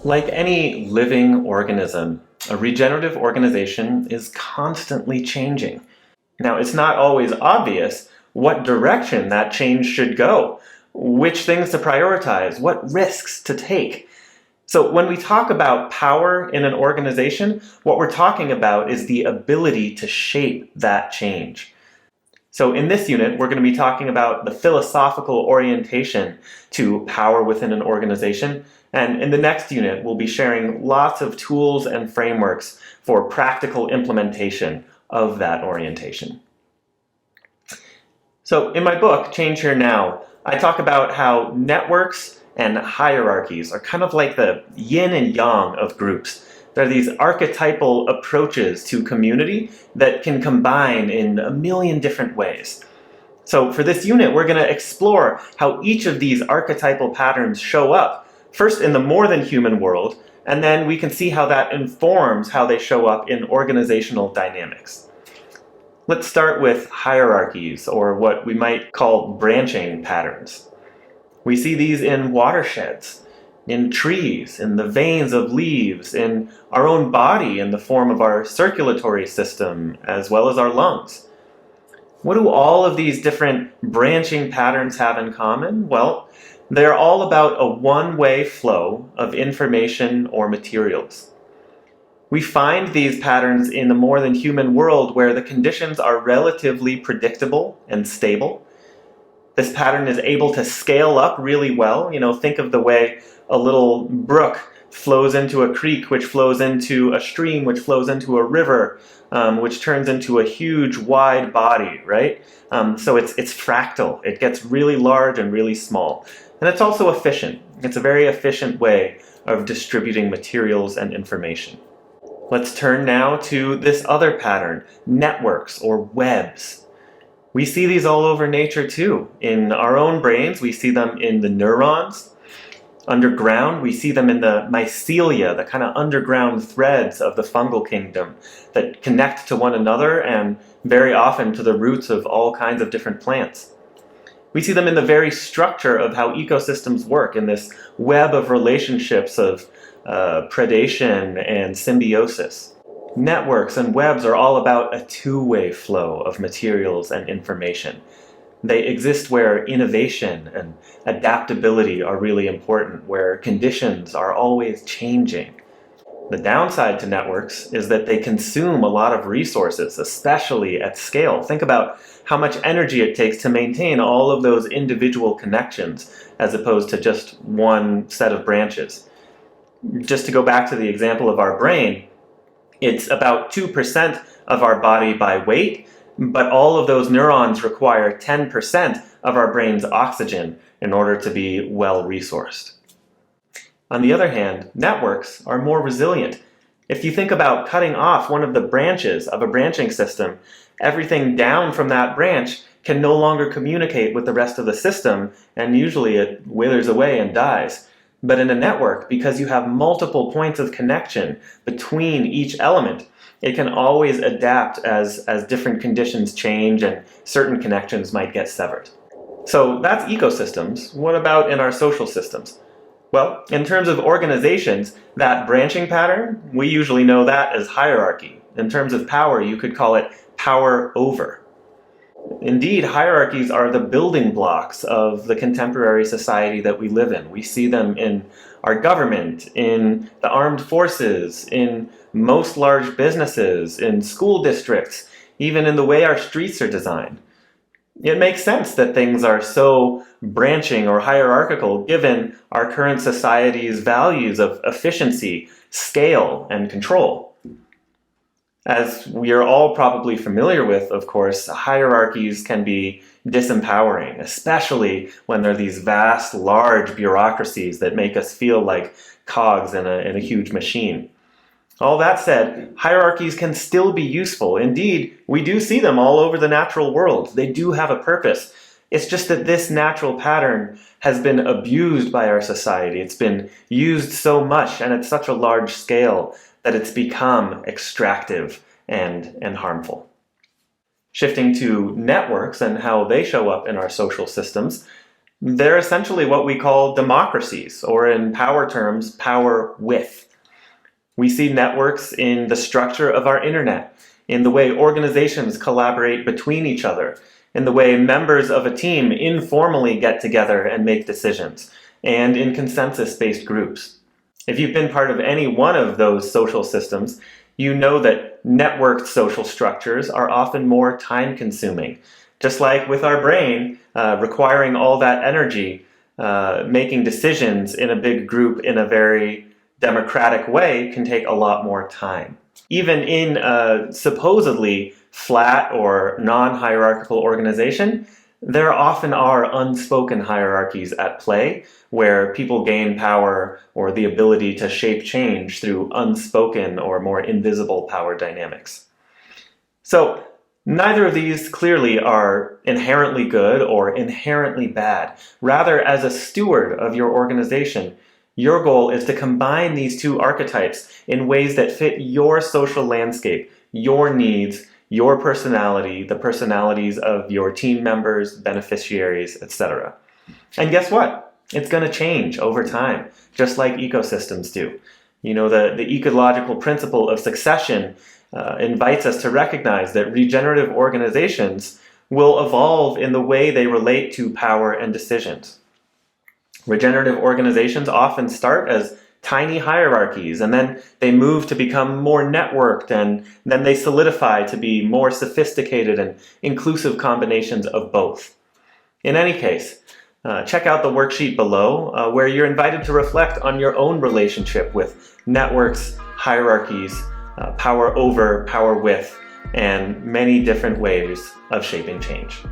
Like any living organism, a regenerative organization is constantly changing. Now, it's not always obvious what direction that change should go, which things to prioritize, what risks to take. So when we talk about power in an organization, what we're talking about is the ability to shape that change. So in this unit, we're going to be talking about the philosophical orientation to power within an organization. And in the next unit, we'll be sharing lots of tools and frameworks for practical implementation of that orientation. So in my book, Change Here Now, I talk about how networks and hierarchies are kind of like the yin and yang of groups. There are these archetypal approaches to community that can combine in a million different ways. So for this unit, we're going to explore how each of these archetypal patterns show up, first in the more than human world, and then we can see how that informs how they show up in organizational dynamics. Let's start with hierarchies, or what we might call branching patterns. We see these in watersheds, in trees, in the veins of leaves, in our own body in the form of our circulatory system, as well as our lungs. What do all of these different branching patterns have in common? Well, they're all about a one-way flow of information or materials. We find these patterns in the more than human world where the conditions are relatively predictable and stable. This pattern is able to scale up really well. Think of the way a little brook flows into a creek, which flows into a stream, which flows into a river, which turns into a huge wide body, right? So it's fractal. It gets really large and really small. And it's also efficient. It's a very efficient way of distributing materials and information. Let's turn now to this other pattern, networks or webs. We see these all over nature too. In our own brains, we see them in the neurons. Underground, we see them in the mycelia, the kind of underground threads of the fungal kingdom that connect to one another and very often to the roots of all kinds of different plants. We see them in the very structure of how ecosystems work, in this web of relationships of predation and symbiosis. Networks and webs are all about a two-way flow of materials and information. They exist where innovation and adaptability are really important, where conditions are always changing. The downside to networks is that they consume a lot of resources, especially at scale. Think about how much energy it takes to maintain all of those individual connections as opposed to just one set of branches. Just to go back to the example of our brain, it's about 2% of our body by weight, but all of those neurons require 10% of our brain's oxygen in order to be well resourced. On the other hand, networks are more resilient. If you think about cutting off one of the branches of a branching system, everything down from that branch can no longer communicate with the rest of the system, and usually it withers away and dies. But in a network, because you have multiple points of connection between each element, it can always adapt as different conditions change and certain connections might get severed. So that's ecosystems. What about in our social systems? Well, in terms of organizations, that branching pattern, we usually know that as hierarchy. In terms of power, you could call it power over. Indeed, hierarchies are the building blocks of the contemporary society that we live in. We see them in our government, in the armed forces, in most large businesses, in school districts, even in the way our streets are designed. It makes sense that things are so branching or hierarchical given our current society's values of efficiency, scale, and control. As we are all probably familiar with, of course, hierarchies can be disempowering, especially when there are these vast, large bureaucracies that make us feel like cogs in a huge machine. All that said, hierarchies can still be useful. Indeed, we do see them all over the natural world. They do have a purpose. It's just that this natural pattern has been abused by our society. It's been used so much and at such a large scale that it's become extractive and harmful. Shifting to networks and how they show up in our social systems, They're essentially what we call democracies, or in power terms, power with. We see networks in the structure of our internet, in the way organizations collaborate between each other, in the way members of a team informally get together and make decisions, and in consensus-based groups. If you've been part of any one of those social systems, you know that networked social structures are often more time-consuming. Just like with our brain, requiring all that energy, making decisions in a big group in a very democratic way can take a lot more time. Even in a supposedly flat or non-hierarchical organization, there often are unspoken hierarchies at play where people gain power or the ability to shape change through unspoken or more invisible power dynamics. So, neither of these clearly are inherently good or inherently bad. Rather, as a steward of your organization, your goal is to combine these two archetypes in ways that fit your social landscape, your needs, your personality, the personalities of your team members, beneficiaries, etc. And guess what? It's going to change over time, just like ecosystems do. You know, the ecological principle of succession invites us to recognize that regenerative organizations will evolve in the way they relate to power and decisions. Regenerative organizations often start as tiny hierarchies, and then they move to become more networked, and then they solidify to be more sophisticated and inclusive combinations of both. In any case, check out the worksheet below, where you're invited to reflect on your own relationship with networks, hierarchies, power over, power with, and many different ways of shaping change.